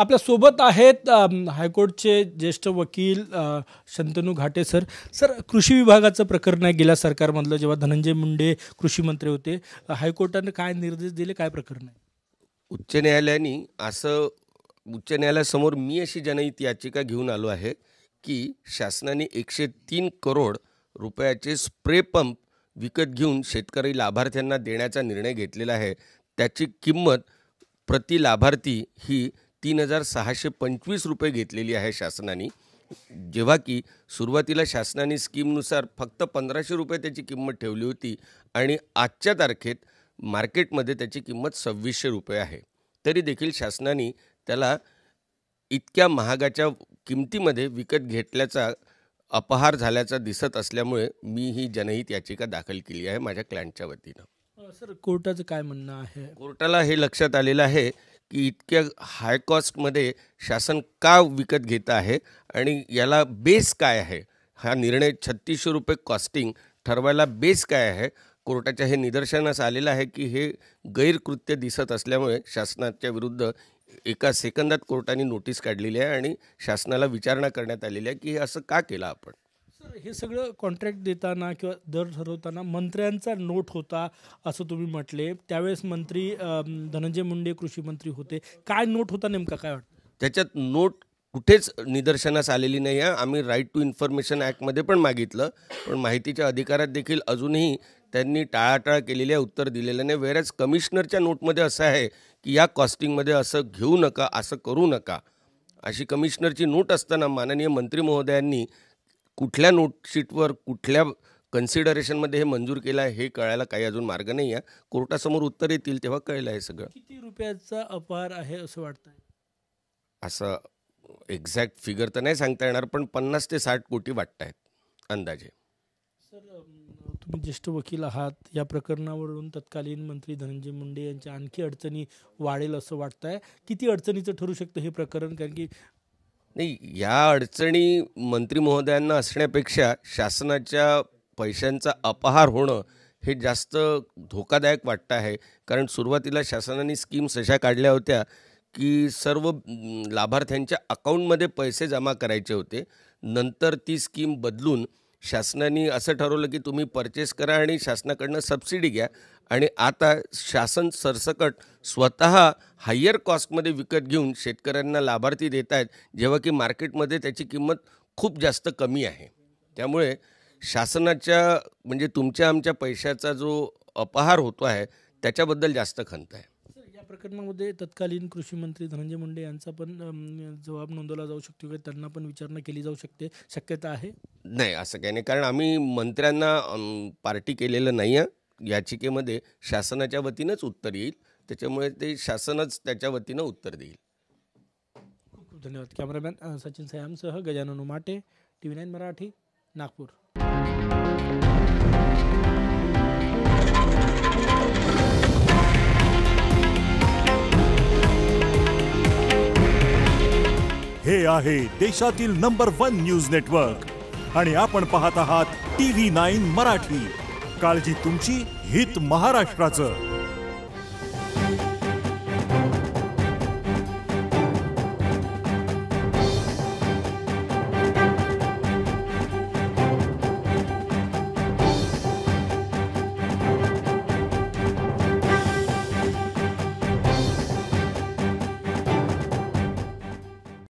आपल्या सोबत आहेत हायकोर्टचे ज्येष्ठ वकील शंतनू घाटे सर. कृषी विभागाचं प्रकरण आहे गेल्या सरकारमधलं, जेव्हा धनंजय मुंडे कृषी मंत्री होते. हायकोर्टाने काय निर्देश दिले, काय प्रकरण आहे? उच्च न्यायालयासमोर मी अशी जनहित याचिका घेऊन आलो आहे की शासनाने 103 करोड रुपयाचे स्प्रे पंप विकत घेऊन शेतकरी लाभार्थ्यांना देण्याचा निर्णय घेतलेला आहे. त्याची किंमत प्रति लाभार्थी ही 3,625 रुपये घेतलेली आहे शासनाने, जेव्हा की सुरुवातीला शासनाने स्कीमनुसार फक्त 1,500 रुपये त्याची किंमत ठेवली होती आणि आजच्या तारखेत मार्केटमध्ये त्याची किंमत 2,600 रुपये आहे. तरी देखील शासनाने त्याला इतक्या महागाच्या किमतीमध्ये विकत घेतल्याचा अपहार झाल्याचा दिसत असल्यामुळे मी ही जनहित याचिका दाखल केली आहे माझ्या क्लायंटच्या वतीनं. सर, कोर्टाचं काय म्हणणं आहे? कोर्टाला हे लक्षात आलेलं आहे की इतक्या हाय कॉस्टमध्ये शासन का विकत घेत आहे आणि याला बेस काय आहे. हा निर्णय 3,600 रुपये कॉस्टिंग ठरवायला बेस काय आहे. कोर्टाच्या हे निदर्शनास आलेलं आहे की हे गैरकृत्य दिसत असल्यामुळे शासनाच्या विरुद्ध एका सेकंदात कोर्टाने नोटीस काढलेली आहे आणि शासनाला विचारणा करण्यात आलेली आहे की हे असं का केलं आपण. सर, हे सगळं कॉन्ट्रॅक्ट देताना किंवा दर ठरवताना मंत्र्यांचा नोट होता असं तुम्ही म्हटले. त्यावेळेस मंत्री धनंजय मुंडे कृषी मंत्री होते. काय नोट होता नेमका, काय वाटतं? त्याच्यात नोट कुठेच निदर्शनास आलेली नाही आहे. आम्ही राईट टू इन्फॉर्मेशन ॲक्टमध्ये पण मागितलं, पण माहितीच्या अधिकारात देखील अजूनही त्यांनी टाळाटाळ केलेली आहे, उत्तर दिलेलं नाही. वेरॅज कमिशनरच्या नोटमध्ये असं आहे की या कॉस्टिंगमध्ये असं घेऊ नका, असं करू नका, अशी कमिशनरची नोट असताना माननीय मंत्री महोदयांनी कुठल्या नोटशीटवर कुठल्या कन्सिडरेशनमध्ये हे मंजूर केलं आहे हे कळायला काही अजून मार्ग नाही आहे. कोर्टासमोर उत्तर येतील तेव्हा कळलं आहे सगळं. किती रुपयाचा अपहार आहे असं वाटतंय? असं एक्झॅक्ट फिगर तर नाही सांगता येणार, पण 50 ते 60 कोटी वाटत आहेत अंदाजे. सर, तुम्ही ज्येष्ठ वकील आहात. या प्रकरणावरून तत्कालीन मंत्री धनंजय मुंडे यांच्या आणखी अडचणी वाढेल असं वाटतंय. किती अडचणीचं ठरू शकतं हे प्रकरण? कारण की नाही, या अडचणी मंत्री महोदयांना असण्यापेक्षा शासनाच्या पैशांचा अपहार होणं हे जास्त धोकादायक वाटतं आहे. कारण सुरुवातीला शासनाने स्कीम्स अशा काढल्या होत्या की सर्व लाभार्थ्यांच्या अकाउंटमध्ये पैसे जमा करायचे होते. नंतर ती स्कीम बदलून शासनाने असं ठरवलं की तुम्ही परचेस करा आणि शासनाकडनं सबसिडी घ्या. आणि आता शासन सरसकट स्वतः हायर कॉस्टमध्ये विकत घेऊन शेतकऱ्यांना लाभार्थी देत आहेत, जेव्हा की मार्केटमध्ये त्याची किंमत खूप जास्त कमी आहे. त्यामुळे शासनाच्या म्हणजे तुमच्या आमच्या पैशाचा जो अपहार होतो आहे त्याच्याबद्दल जास्त खंत आहे. या प्रकरणामध्ये तत्कालीन कृषी मंत्री धनंजय मुंडे यांचा पण जबाब नोंदवला जाऊ शकतो का? त्यांना पण विचारणा केली जाऊ शकते, शक्यता आहे? नाही, असं काही नाही, कारण आम्ही मंत्र्यांना पार्टी केलेलं नाही आहे. याचिकेमध्ये शासनाच्या वतीनंच उत्तर येईल, त्याच्यामुळे ते शासनच त्याच्या वतीनं उत्तर देईल. खूप खूप धन्यवाद. कॅमेरामॅन सचिन सयामसह गजानन उमाटे, TV9 मराठी, नागपूर. हे आहे देशातील नंबर 1 न्यूज नेटवर्क आणि आपण पाहत आहात TV9 मराठी. काळजी तुमची, हित महाराष्ट्राचं.